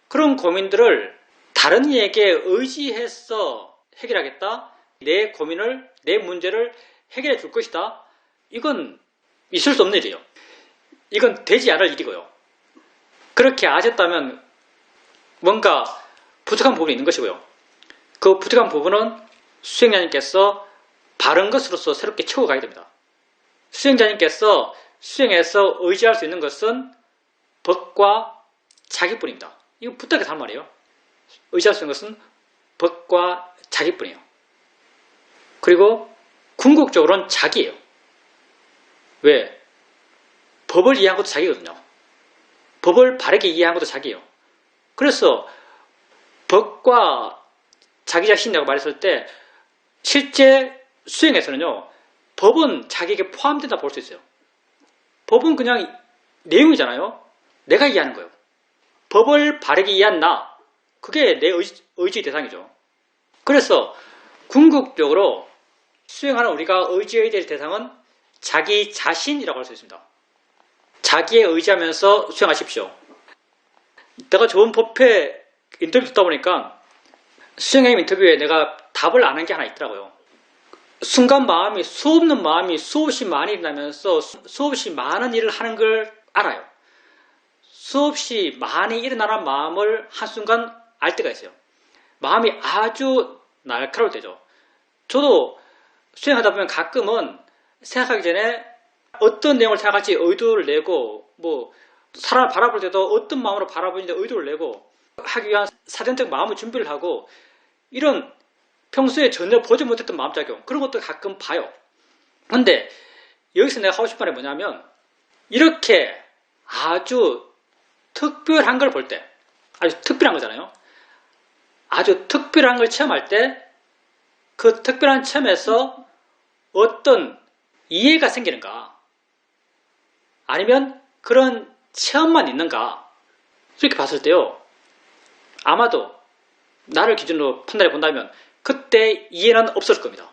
그런 고민들을 다른 이에게 의지해서 해결하겠다, 내 고민을, 내 문제를 해결해 줄 것이다, 이건 있을 수 없는 일이에요. 이건 되지 않을 일이고요. 그렇게 아셨다면 뭔가 부족한 부분이 있는 것이고요. 그 부족한 부분은 수행자님께서 바른 것으로서 새롭게 채워가야 됩니다. 수행자님께서 수행에서 의지할 수 있는 것은 법과 자기뿐입니다. 이거 부탁해서 한 말이에요. 의지할 수 있는 것은 법과 자기뿐이에요. 그리고 궁극적으로는 자기예요. 왜? 법을 이해한 것도 자기거든요. 법을 바르게 이해한 것도 자기예요. 그래서 법과 자기 자신이라고 말했을 때 실제 수행에서는요, 법은 자기에게 포함된다 볼 수 있어요. 법은 그냥 내용이잖아요. 내가 이해하는 거예요. 법을 바르게 이해한 나, 그게 내 의지 대상이죠. 그래서 궁극적으로 수행하는 우리가 의지해야 될 대상은 자기 자신이라고 할 수 있습니다. 자기에 의지하면서 수행하십시오. 내가 좋은 법회 인터뷰 듣다 보니까 수행님 인터뷰에 내가 답을 아는 게 하나 있더라고요. 순간 마음이, 수없는 마음이 수없이 많이 일어나면서 수없이 많은 일을 하는 걸 알아요. 수없이 많이 일어나는 마음을 한순간 알 때가 있어요. 마음이 아주 날카로울 때죠. 저도 수행하다 보면 가끔은 생각하기 전에 어떤 내용을 생각할지 의도를 내고, 뭐 사람을 바라볼 때도 어떤 마음으로 바라보는데 의도를 내고 하기 위한 사전적 마음의 준비를 하고, 이런 평소에 전혀 보지 못했던 마음작용, 그런 것도 가끔 봐요. 근데 여기서 내가 하고 싶은 말이 뭐냐면, 이렇게 아주 특별한 걸 볼 때, 아주 특별한 거잖아요. 아주 특별한 걸 체험할 때 그 특별한 체험에서 어떤 이해가 생기는가? 아니면 그런 체험만 있는가? 이렇게 봤을 때요. 아마도 나를 기준으로 판단해 본다면 그때 이해는 없었을 겁니다.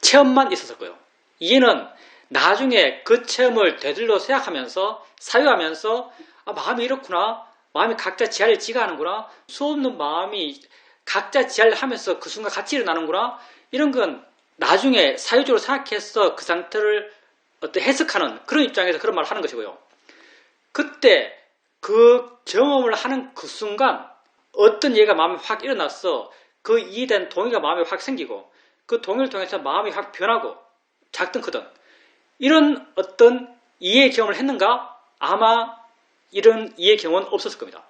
체험만 있었을 거예요. 이해는 나중에 그 체험을 되들러 생각하면서 사유하면서 마음이 이렇구나. 마음이 각자 지하를 지가 하는구나. 수없는 마음이 각자 지하를 하면서 그 순간 같이 일어나는구나. 이런 건 나중에 사유적으로 생각해서 그 상태를 어떤 해석하는 그런 입장에서 그런 말을 하는 것이고요. 그때 그 경험을 하는 그 순간 어떤 이해가 마음에 확 일어났어. 그 이해된 동의가 마음에 확 생기고 그 동의를 통해서 마음이 확 변하고 작든 크든 이런 어떤 이해 경험을 했는가? 아마 이런 이해 경험은 없었을 겁니다.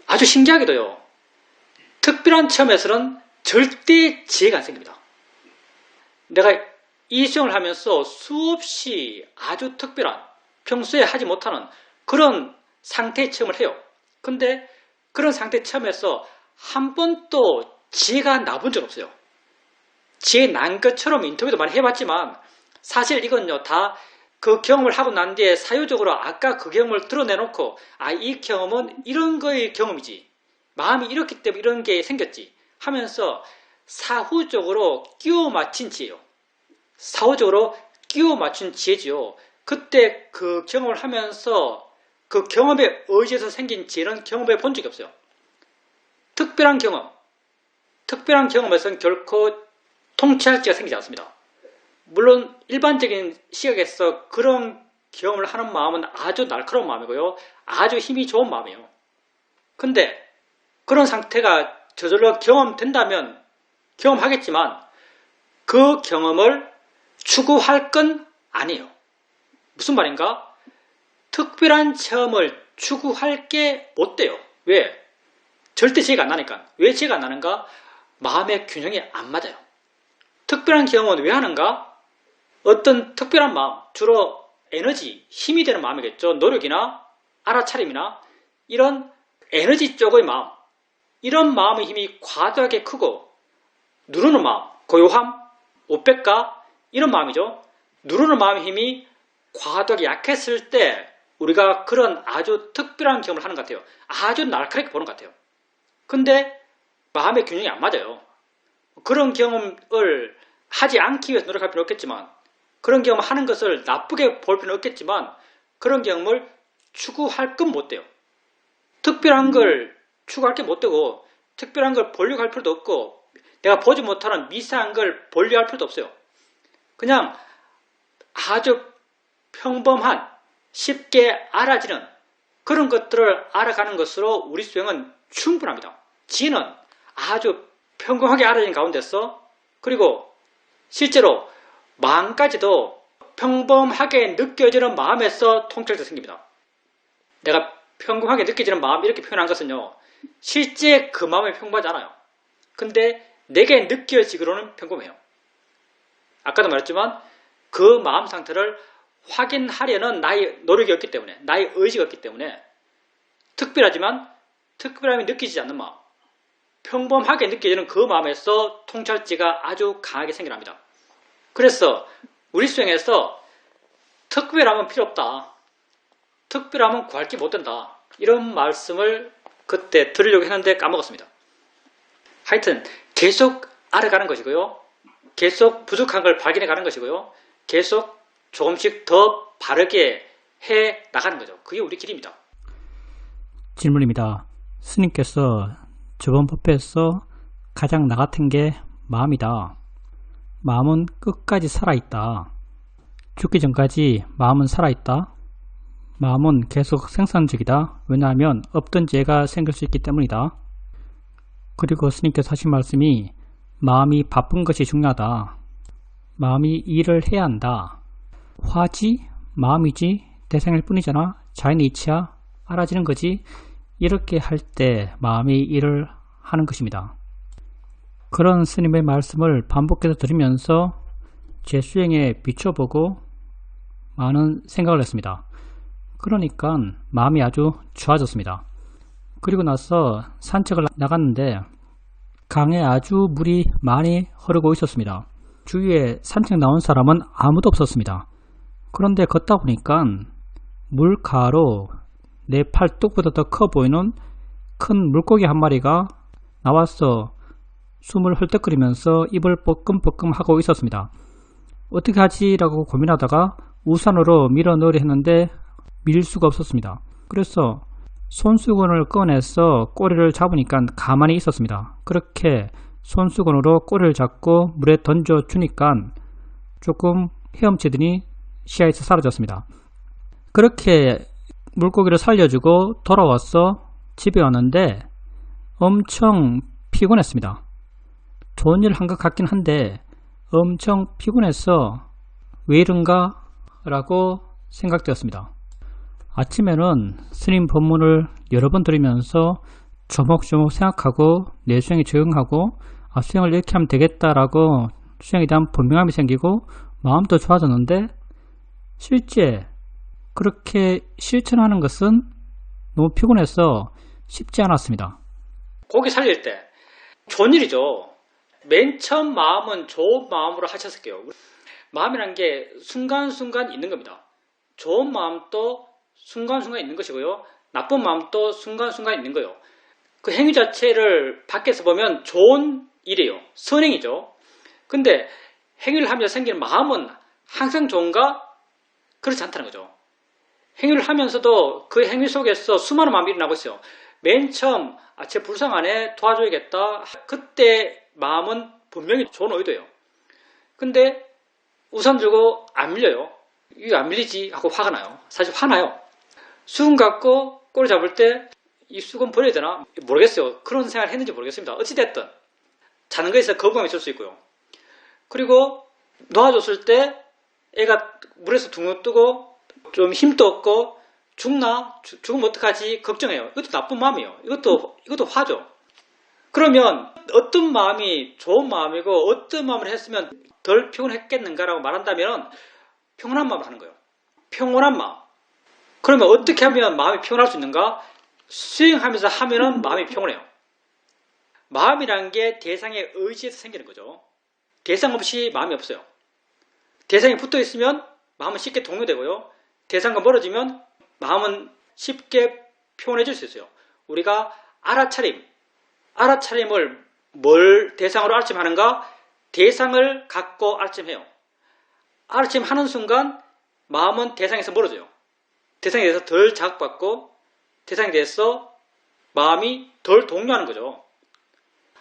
아주 신기하게도요. 특별한 체험에서는 절대 지혜가 안 생깁니다. 내가 이 수영을 하면서 수없이 아주 특별한 평소에 하지 못하는 그런 상태의 체험을 해요. 근데 그런 상태의 체험에서 한 번도 지혜가 나본 적 없어요. 지혜 난 것처럼 인터뷰도 많이 해봤지만 사실 이건요 다 그 경험을 하고 난 뒤에 사유적으로 아까 그 경험을 드러내놓고 이 경험은 이런 거의 경험이지 마음이 이렇기 때문에 이런 게 생겼지 하면서 사후적으로 끼워 맞춘 지혜요. 사후적으로 끼워 맞춘 지혜지요. 그때 그 경험을 하면서 그 경험에 의지해서 생긴 지혜는 경험해 본 적이 없어요. 특별한 경험에서는 결코 통치할 지가 생기지 않습니다. 물론 일반적인 시각에서 그런 경험을 하는 마음은 아주 날카로운 마음이고요. 아주 힘이 좋은 마음이에요. 근데 그런 상태가 저절로 경험된다면 경험하겠지만 그 경험을 추구할 건 아니에요. 무슨 말인가? 특별한 체험을 추구할 게 못 돼요. 왜? 절대 지혜가 안 나니까. 왜 지혜가 안 나는가? 마음의 균형이 안 맞아요. 특별한 경험은 왜 하는가? 어떤 특별한 마음, 주로 에너지, 힘이 되는 마음이겠죠. 노력이나 알아차림이나 이런 에너지 쪽의 마음, 이런 마음의 힘이 과도하게 크고 누르는 마음, 고요함, 오백가 이런 마음이죠. 누르는 마음의 힘이 과도하게 약했을 때 우리가 그런 아주 특별한 경험을 하는 것 같아요. 아주 날카롭게 보는 것 같아요. 근데 마음의 균형이 안 맞아요. 그런 경험을 하지 않기 위해서 노력할 필요는 없겠지만 그런 경험을 하는 것을 나쁘게 볼 필요는 없겠지만 그런 경험을 추구할 건 못 돼요. 특별한 걸 추구할 게 못 되고 특별한 걸 보려고 할 필요도 없고 내가 보지 못하는 미세한 걸 보려고 할 필요도 없어요. 그냥 아주 평범한 쉽게 알아지는 그런 것들을 알아가는 것으로 우리 수행은 충분합니다. 지혜는 아주 평범하게 알아지는 가운데서 그리고 실제로 마음까지도 평범하게 느껴지는 마음에서 통찰도 생깁니다. 내가 평범하게 느껴지는 마음 이렇게 표현한 것은요. 실제 그 마음이 평범하지 않아요. 근데 내게 느껴지기로는 평범해요. 아까도 말했지만 그 마음 상태를 확인하려는 나의 노력이 없기 때문에 나의 의지가 없기 때문에 특별하지만 특별함이 느껴지지 않는 마음 평범하게 느껴지는 그 마음에서 통찰지가 아주 강하게 생겨납니다. 그래서 우리 수행에서 특별함은 필요 없다. 특별함은 구할 게 못 된다. 이런 말씀을 그때 들으려고 했는데 까먹었습니다. 하여튼 계속 알아가는 것이고요. 계속 부족한 걸 발견해 가는 것이고요. 계속 조금씩 더 바르게 해 나가는 거죠. 그게 우리 길입니다. 질문입니다. 스님께서 저번 법회에서 가장 나 같은 게 마음이다. 마음은 끝까지 살아있다. 죽기 전까지 마음은 살아있다. 마음은 계속 생산적이다. 왜냐하면 없던 죄가 생길 수 있기 때문이다. 그리고 스님께서 하신 말씀이 마음이 바쁜 것이 중요하다. 마음이 일을 해야 한다. 화지, 마음이지, 대상일 뿐이잖아. 자연의 이치야, 알아지는 거지. 이렇게 할 때 마음이 일을 하는 것입니다. 그런 스님의 말씀을 반복해서 들으면서 제 수행에 비춰보고 많은 생각을 했습니다. 그러니까 마음이 아주 좋아졌습니다. 그리고 나서 산책을 나갔는데 강에 아주 물이 많이 흐르고 있었습니다. 주위에 산책 나온 사람은 아무도 없었습니다. 그런데 걷다 보니까 물가로 내 팔뚝보다 더 커 보이는 큰 물고기 한 마리가 나와서 숨을 헐떡거리면서 입을 뻐끔뻐끔 하고 있었습니다. 어떻게 하지? 라고 고민하다가 우산으로 밀어 넣으려 했는데 밀 수가 없었습니다. 그래서 손수건을 꺼내서 꼬리를 잡으니까 가만히 있었습니다. 그렇게 손수건으로 꼬리를 잡고 물에 던져주니까 조금 헤엄치더니 시야에서 사라졌습니다. 그렇게 물고기를 살려주고 돌아와서 집에 왔는데 엄청 피곤했습니다. 좋은 일 한 것 같긴 한데 엄청 피곤해서 왜 이런가? 라고 생각되었습니다. 아침에는 스님 법문을 여러 번 들으면서 조목조목 생각하고 내 수행에 적응하고 수행을 이렇게 하면 되겠다라고 수행에 대한 분명함이 생기고 마음도 좋아졌는데 실제 그렇게 실천하는 것은 너무 피곤해서 쉽지 않았습니다. 고기 살릴 때 좋은 일이죠. 맨 처음 마음은 좋은 마음으로 하셨을게요. 마음이란 게 순간순간 있는 겁니다. 좋은 마음도 순간순간 있는 것이고요. 나쁜 마음도 순간순간 있는 거예요. 그 행위 자체를 밖에서 보면 좋은 일이에요. 선행이죠. 근데 행위를 하면서 생기는 마음은 항상 좋은가? 그렇지 않다는 거죠. 행위를 하면서도 그 행위 속에서 수많은 마음이 일어나고 있어요. 맨 처음 제 불쌍하네 도와줘야겠다. 그때 마음은 분명히 좋은 의도예요. 근데 우산 들고 안 밀려요. 이거 안 밀리지 하고 화가 나요. 사실 화나요. 수건 갖고 꼬리 잡을 때 이 수건 버려야 되나? 모르겠어요. 그런 생각을 했는지 모르겠습니다. 어찌됐든 자는 거에서 거부감이 있을 수 있고요. 그리고 놓아줬을 때 애가 물에서 둥어 뜨고 좀 힘도 없고 죽으면 어떡하지? 걱정해요. 이것도 나쁜 마음이에요. 이것도 화죠. 그러면 어떤 마음이 좋은 마음이고 어떤 마음을 했으면 덜 피곤했겠는가라고 말한다면 평온한 마음을 하는 거예요. 평온한 마음. 그러면 어떻게 하면 마음이 피곤할 수 있는가? 수행하면서 하면은 마음이 피곤해요. 마음이란 게 대상의 의지에서 생기는 거죠. 대상 없이 마음이 없어요. 대상이 붙어 있으면 마음은 쉽게 동요되고요. 대상과 멀어지면 마음은 쉽게 피곤해질 수 있어요. 우리가 알아차림을 뭘 대상으로 알아차림하는가? 대상을 갖고 알아차림해요. 알아차림하는 순간 마음은 대상에서 멀어져요. 대상에 대해서 덜 자극받고 대상에 대해서 마음이 덜 동요하는 거죠.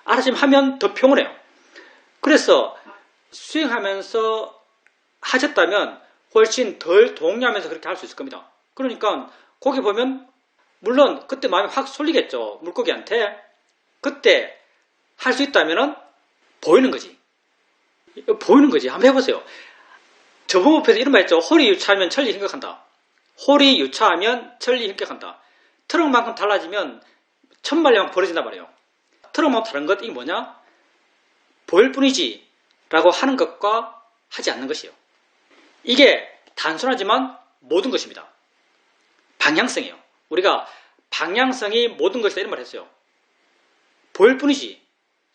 알아차림하면 더 평온해요. 그래서 수행하면서 하셨다면 훨씬 덜 동요하면서 그렇게 할 수 있을 겁니다. 그러니까 거기 보면 물론 그때 마음이 확 쏠리겠죠. 물고기한테. 그때 할 수 있다면 보이는 거지. 보이는 거지. 한번 해보세요. 저번법에서 이런 말 했죠. 홀이 유차하면 천리 힘격한다. 홀이 유차하면 천리 힘격한다. 트럭만큼 달라지면 천만리만 벌어진단 말이에요. 트럭만큼 다른 것 이게 뭐냐? 보일 뿐이지 라고 하는 것과 하지 않는 것이에요. 이게 단순하지만 모든 것입니다. 방향성이에요. 우리가 방향성이 모든 것이다 이런 말을 했어요. 보일 뿐이지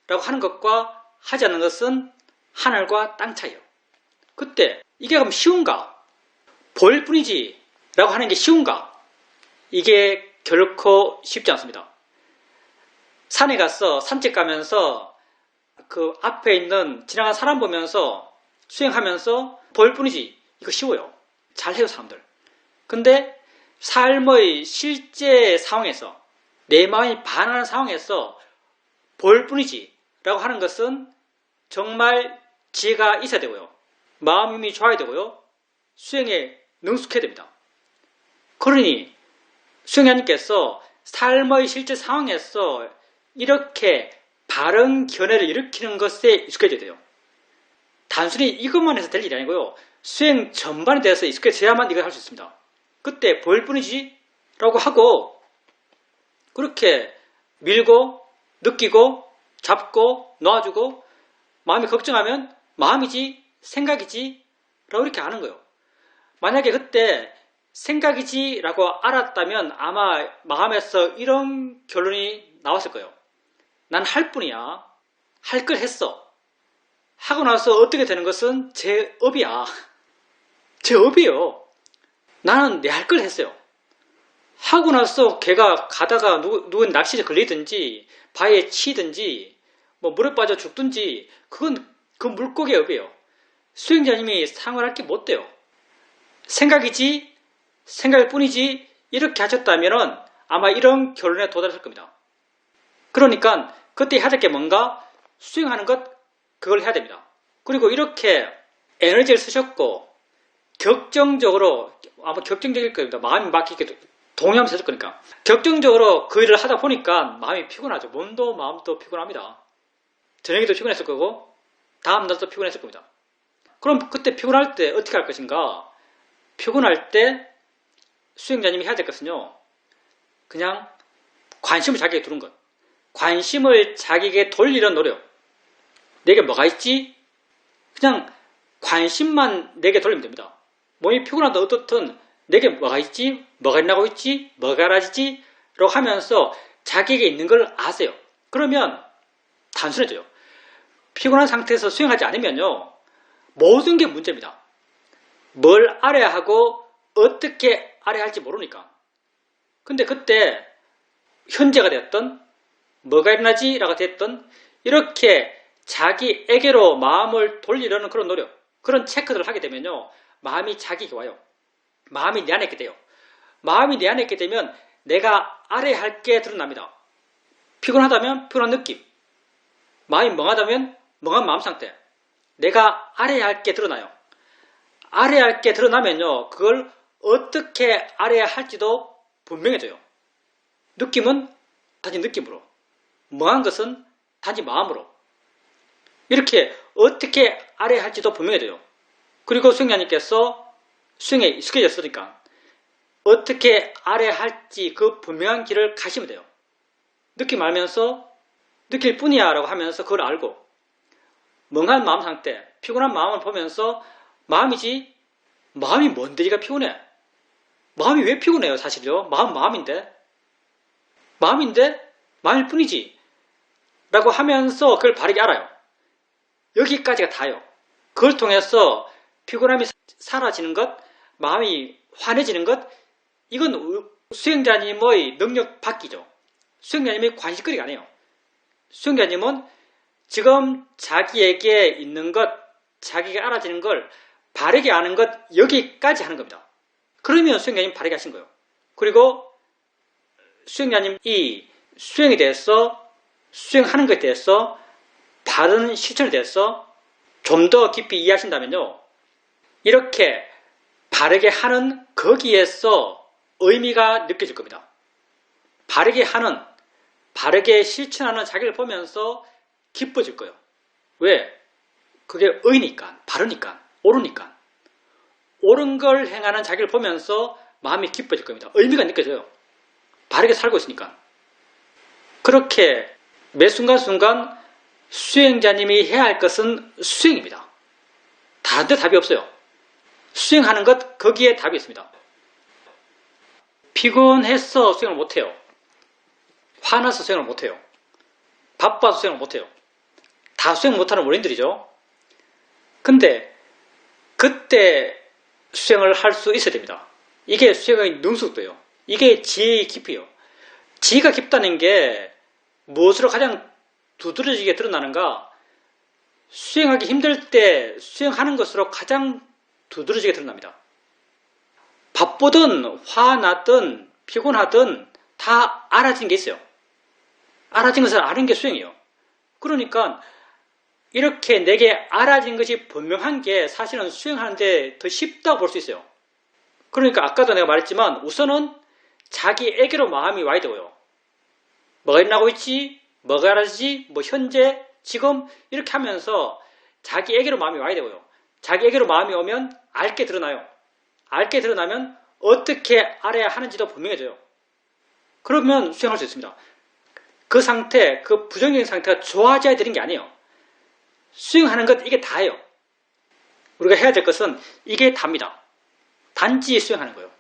라고 하는 것과 하지 않는 것은 하늘과 땅 차이예요. 그때 이게 그럼 쉬운가? 보일 뿐이지 라고 하는 게 쉬운가? 이게 결코 쉽지 않습니다. 산에 가서 산책 가면서 그 앞에 있는 지나간 사람 보면서 수행하면서 보일 뿐이지 이거 쉬워요. 잘해요 사람들. 근데 삶의 실제 상황에서 내 마음이 반하는 상황에서 보일 뿐이지 라고 하는 것은 정말 지혜가 있어야 되고요. 마음이 좋아야 되고요. 수행에 능숙해야 됩니다. 그러니 수행자님께서 삶의 실제 상황에서 이렇게 바른 견해를 일으키는 것에 익숙해져야 돼요. 단순히 이것만 해서 될 일이 아니고요. 수행 전반에 대해서 익숙해져야만 이걸 할 수 있습니다. 그때 보일 뿐이지 라고 하고 그렇게 밀고 느끼고 잡고 놔주고 마음이 걱정하면 마음이지 생각이지 라고 이렇게 아는 거예요. 만약에 그때 생각이지 라고 알았다면 아마 마음에서 이런 결론이 나왔을 거예요. 난 할 뿐이야. 할 걸 했어. 하고 나서 어떻게 되는 것은 제 업이야. 제 업이에요. 나는 내 할 걸 했어요. 하고 나서 걔가 가다가 누군 낚시에 걸리든지 바위에 치든지 뭐 물에 빠져 죽든지 그건 그 물고기의 업이에요. 수행자님이 상관할 게 못 돼요. 생각이지, 생각일 뿐이지 이렇게 하셨다면 아마 이런 결론에 도달했을 겁니다. 그러니까 그때 해야 될 게 뭔가 수행하는 것 그걸 해야 됩니다. 그리고 이렇게 에너지를 쓰셨고 격정적으로 아마 격정적일 겁니다. 마음이 막히게 동의하면서 했을 거니까 격정적으로 그 일을 하다 보니까 마음이 피곤하죠. 몸도 마음도 피곤합니다. 저녁에도 피곤했을 거고 다음 날도 피곤했을 겁니다. 그럼 그때 피곤할 때 어떻게 할 것인가? 피곤할 때 수행자님이 해야 될 것은요. 그냥 관심을 자기에게 두는 것. 관심을 자기에게 돌리는 노력. 내게 뭐가 있지? 그냥 관심만 내게 돌리면 됩니다. 몸이 피곤하다 어떻든 내게 뭐가 있지? 뭐가 일어나고 있지? 뭐가 알아지지? 라고 하면서 자기에게 있는 걸 아세요. 그러면 단순해져요. 피곤한 상태에서 수행하지 않으면요. 모든 게 문제입니다. 뭘 알아야 하고 어떻게 알아야 할지 모르니까. 근데 그때 현재가 됐던 뭐가 일어나지? 라고 됐던 이렇게 자기에게로 마음을 돌리려는 그런 노력, 그런 체크들을 하게 되면요. 마음이 자기에게 와요. 마음이 내 안에 있게 돼요. 마음이 내 안에 있게 되면 내가 알아야 할 게 드러납니다. 피곤하다면 피곤한 느낌, 마음이 멍하다면 멍한 마음 상태, 내가 알아야 할 게 드러나요. 알아야 할 게 드러나면요. 그걸 어떻게 알아야 할지도 분명해져요. 느낌은 단지 느낌으로, 멍한 것은 단지 마음으로. 이렇게 어떻게 알아야 할지도 분명해져요. 그리고 수행자님께서 수행에 익숙해졌으니까 어떻게 알아야 할지 그 분명한 길을 가시면 돼요. 느낌 알면서 느낄 뿐이야 라고 하면서 그걸 알고 멍한 마음 상태, 피곤한 마음을 보면서 마음이지, 마음이 뭔데 네가 피곤해? 마음이 왜 피곤해요 사실요? 마음인데 마음일 뿐이지 라고 하면서 그걸 바르게 알아요. 여기까지가 다요. 그걸 통해서 피곤함이 사라지는 것, 마음이 환해지는 것, 이건 수행자님의 능력 밖이죠. 수행자님이 관심거리가 아니에요. 수행자님은 지금 자기에게 있는 것, 자기가 알아지는 걸 바르게 아는 것, 여기까지 하는 겁니다. 그러면 수행자님 바르게 하신 거예요. 그리고 수행자님이 수행에 대해서, 수행하는 것에 대해서 바른 실천에 대해서 좀 더 깊이 이해하신다면요. 이렇게 바르게 하는 거기에서 의미가 느껴질 겁니다. 바르게 하는, 바르게 실천하는 자기를 보면서 기뻐질 거예요. 왜? 그게 의니까, 바르니까, 옳으니까. 옳은 걸 행하는 자기를 보면서 마음이 기뻐질 겁니다. 의미가 느껴져요. 바르게 살고 있으니까. 그렇게 매 순간순간 수행자님이 해야 할 것은 수행입니다. 다른 데 답이 없어요. 수행하는 것, 거기에 답이 있습니다. 피곤해서 수행을 못해요. 화나서 수행을 못해요. 바빠서 수행을 못해요. 다 수행 못하는 원인들이죠. 근데 그때 수행을 할 수 있어야 됩니다. 이게 수행의 능숙도예요. 이게 지혜의 깊이요. 지혜가 깊다는 게 무엇으로 가장 두드러지게 드러나는가? 수행하기 힘들 때 수행하는 것으로 가장 두드러지게 드러납니다. 바쁘든 화나든 피곤하든 다 알아진 게 있어요. 알아진 것을 아는 게 수행이에요. 그러니까 이렇게 내게 알아진 것이 분명한 게 사실은 수행하는데 더 쉽다고 볼 수 있어요. 그러니까 아까도 내가 말했지만 우선은 자기에게로 마음이 와야 되고요. 뭐가 일어나고 있지? 뭐가 알아지지? 뭐 현재, 지금 이렇게 하면서 자기에게로 마음이 와야 되고요. 자기에게로 마음이 오면 알게 드러나요. 알게 드러나면 어떻게 알아야 하는지도 분명해져요. 그러면 수행할 수 있습니다. 그 상태, 그 부정적인 상태가 좋아져야 되는 게 아니에요. 수행하는 것 이게 다예요. 우리가 해야 될 것은 이게 답니다. 단지 수행하는 거예요.